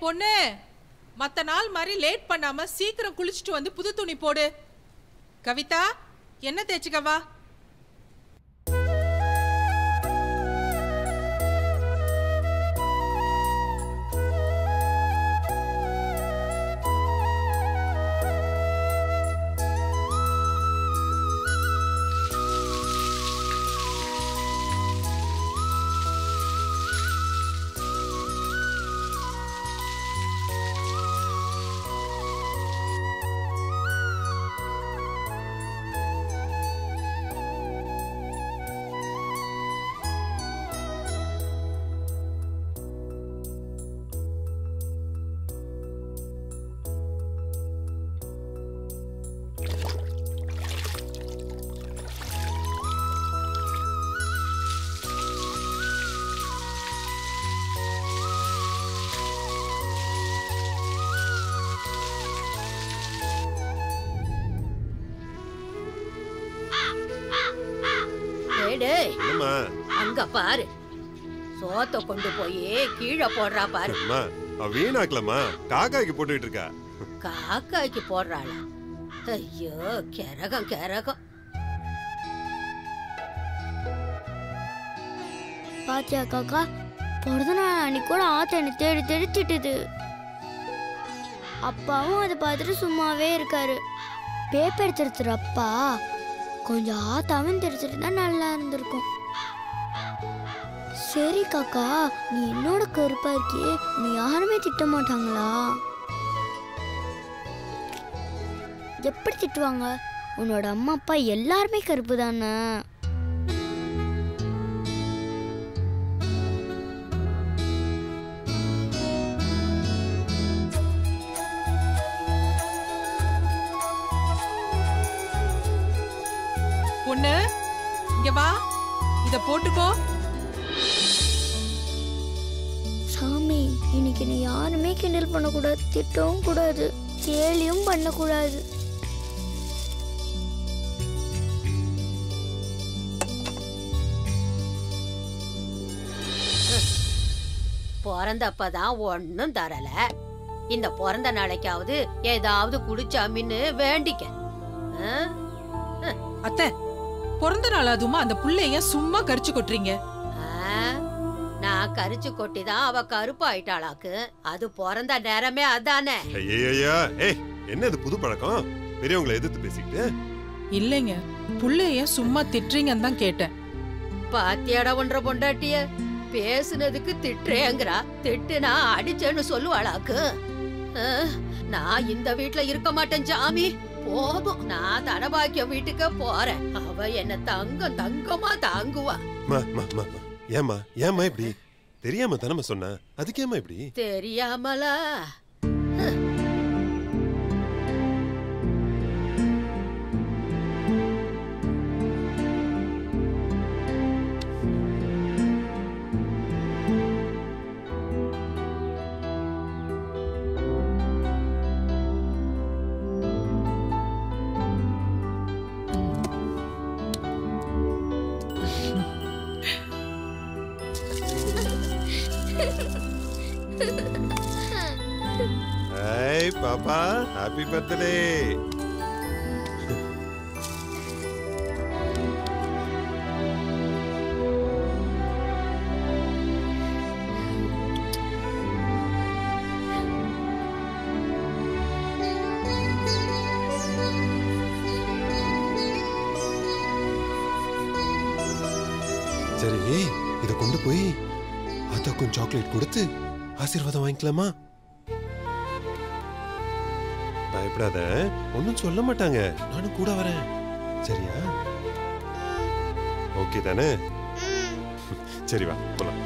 பொண்ணு, மத்த நாள் மாதிரி லேட் பண்ணாம சீக்கிரம் குளிச்சுட்டு வந்து புது துணி போடு. கவிதா, என்ன தேய்ச்சிக்கவா? அங்க பாரு, சோத்த கொண்டு போய் கீழே போடுறா பாரு. வீணாக்கலமா, காக்காய்க்கு போட்டுட்டு இருக்கா. காக்காய்க்கு போடுறாளா? ஐயோ, கரகம் கரகம். பாத்தியா காக்கா, பிறந்த நாள் அன்னைக்கு கூட ஆத்த என்ன தேடி தேடி திட்டுது. அப்பாவும் அதை பார்த்துட்டு சும்மாவே இருக்காரு. பேப்பர் திருத்துற அப்பா கொஞ்சம் ஆத்தாவும் திருத்துட்டு தான் நல்லா இருந்திருக்கும். சரி காக்கா, நீ என்னோட கருப்பா இருக்கியே, நீ யாருமே திட்ட மாட்டாங்களா? எப்படி திட்டுவாங்க? உன்னோட அம்மா அப்பா எல்லாருமே கருப்பு தானே. பொண்ணு, இங்க வா, இத போட்டுக்கோ. சாமி, இன்னைக்கு நீ யாருமே கிண்டல் பண்ணக்கூடாது, திட்டவும் கூடாது, கேலியும் பண்ணக்கூடாது. பிறந்தப்பதான் ஒன்னும் தரல. இந்த பிறந்த நாளைக்காவது ஏதாவது குடிச்சாமின்னு வேண்டிக்க. அத்தை, பிறந்த நாள் அதுமா அந்த புள்ளைய சும்மா கரிச்சு கொட்டுறீங்க. நான் கரிச்சு கொட்டிதான் அவ கருப்பு ஆயிட்டாளாக்கு. அது பிறந்த நேரமே அதானே. என்ன இது புது பழக்கம்? பெரியவங்களை எதிர்த்து பேசிக்கிட்டு. இல்லைங்க, புள்ளைய சும்மா திட்டுறீங்கன்னு தான் கேட்டேன். பாத்தியாடா ஒன்ற பொண்டாட்டிய, பேசுனதுக்கு திட்டுறேங்கிறா. திட்டுனா அடிச்சேன்னு சொல்லுவாளாக்கு. நான் இந்த வீட்டுல இருக்க மாட்டேன் சாமி, போதும். நான் தனபாக்கிய வீட்டுக்கு போறேன். அவ என்ன தங்கம் தங்கமா தாங்குவா. ஏமா ஏமா இப்படி? தெரியாம தானே சொன்ன, அதுக்கேமா இப்படி? தெரியாமலா? Hey Papa, happy birthday. சரி, இத கொண்டு போய் ஆத்தாக்கும் சாக்லேட் கொடுத்து ஆசீர்வாதம் வாங்கிக்கலாமா? பயப்படாத, ஒன்னும் சொல்ல மாட்டாங்க. நானும் கூட வரேன். சரியா? ஓகே தானே? சரி வா போலாம்.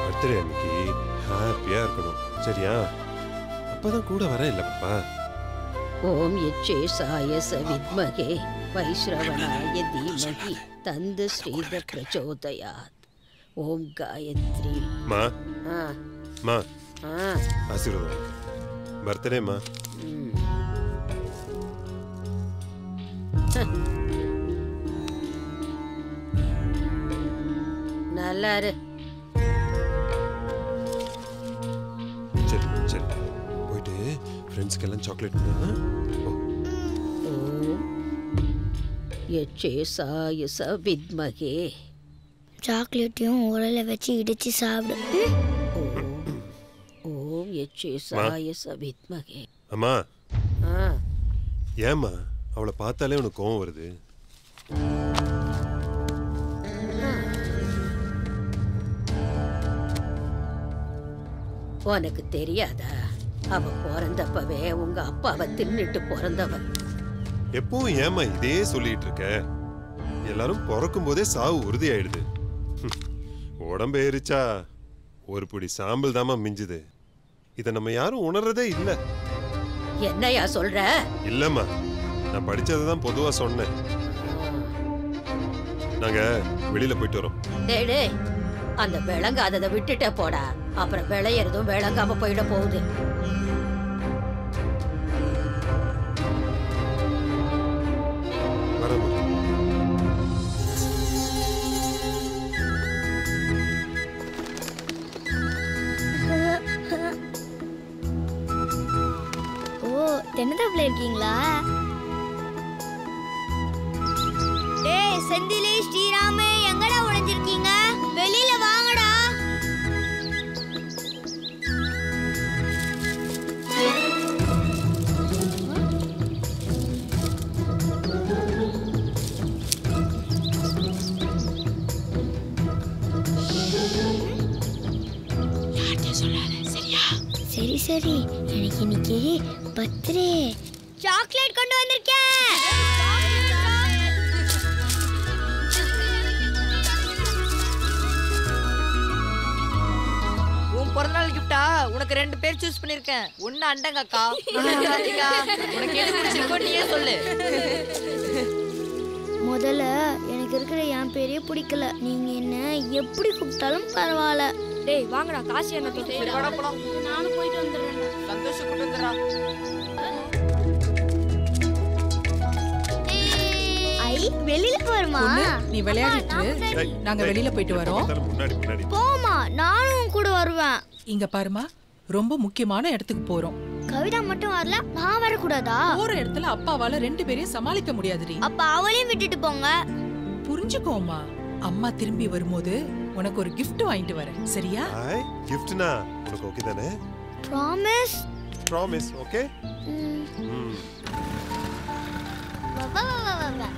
பர்த்டே அன்னைக்கு ஹாப்பியா இருக்கணும். சரியா? அப்பதான் கூட வரேன் இல்ல பாப்பா? ஓம் யட்சேசாய சவித்மகே வைஷ்ரவணாய தீமஹி தந்த ஸ்ரீத பிரச்சோதயாத். ஓம் காயத்ரி. மா மா ஆசீர்வாதம். பர்த்டே மா. நல்லா இரு. சரி போயிட்டு ஃப்ரெண்ட்ஸ்க்கெல்லாம் சாக்லேட் பண்ணு. ஓம் யட்சேசாய வித்மகே. சாக்லேட்டையும் உரல வச்சு இடிச்சு சாப்பிடு. ஓம் யட்சேசாய வித்மகே. அம்மா ஆ ஏம்மா அவளை பார்த்தாலே உனக்கு கோவம் வருது? உனக்கு தெரியாதா? அவ பிறந்தப்பவே உங்க அப்பாவை தின்னுட்டு பிறந்தவ. எப்பவும் ஏம்மா இதே சொல்லிட்டு இருக்க? எல்லாரும் பிறக்கும் போதே சாவு உறுதி ஆயிடுது. உடம்பு ஏறிச்சா ஒரு பிடி சாம்பல் தாமா மிஞ்சுது. இத நம்ம யாரும் உணர்றதே இல்ல. என்னையா சொல்ற? இல்லம்மா, நான் படிச்சதான் பொதுவா சொன்னேன். நாங்க வெளியில போயிட்டு வரோம். டேய் டேய், அந்த விளங்காததை விட்டுட்டே போடா. அப்புறம் விளையறதும் விளங்காம போயிட போகுது. வரமா. ஓ, தென்னந்தோப்புல இருக்கீங்களா? டேய் செந்திலி, ஸ்ரீராமு எங்கடா உடைஞ்சிருக்கீங்க? வெளியில வாங்கடா. சரி சரி, எனக்கு இன்னைக்கு பர்த்டே. சாக்லேட் கொண்டு வந்திருக்கேன். உன் பிறந்தநாள் கிஃப்டா உனக்கு 2 பேர் சூஸ் பண்ணிருக்கேன். ஒன்னு அண்டங்கக்கா, உனக்கு எது பிடிச்சிருக்கோ நீயே சொல்லு. முதல்ல எனக்கு இருக்கிற என் பேரே பிடிக்கல. நீங்க என்ன எப்படி கூப்பிட்டாலும் பரவாயில்ல. டேய் வாங்கடா, காசு என்ன தொட்டு சரி வாடா போலாம். நானும் போயிட்டு வந்துடுறேன். சந்தோஷம் கொண்டு வந்துடுறா. ஐ, வெளியில போறமா? நீ விளையாடிட்டு நாங்க வெளியில போயிட்டு வரோம். முன்னாடி முன்னாடி போமா, நானும் கூட வருவேன். இங்க பாருமா, ரொம்ப முக்கியமான இடத்துக்கு போறோம். கவிதா மட்டும் வரல, நான் வரக்கூடாதா? போற இடத்துல அப்பாவால 2 பேரையும் சமாளிக்க முடியாதுடி. அப்ப அவளையும் விட்டுட்டு போங்க. புரிஞ்சுக்கோமா, அம்மா திரும்பி வரும்போது உனக்கு ஒரு gift வாங்கிட்டு வரேன், சரியா? ஹாய், கிஃப்ட்னா உனக்கு ஓகே தானே? ப்ராமிஸ். Promise, okay? வா வா வா வா.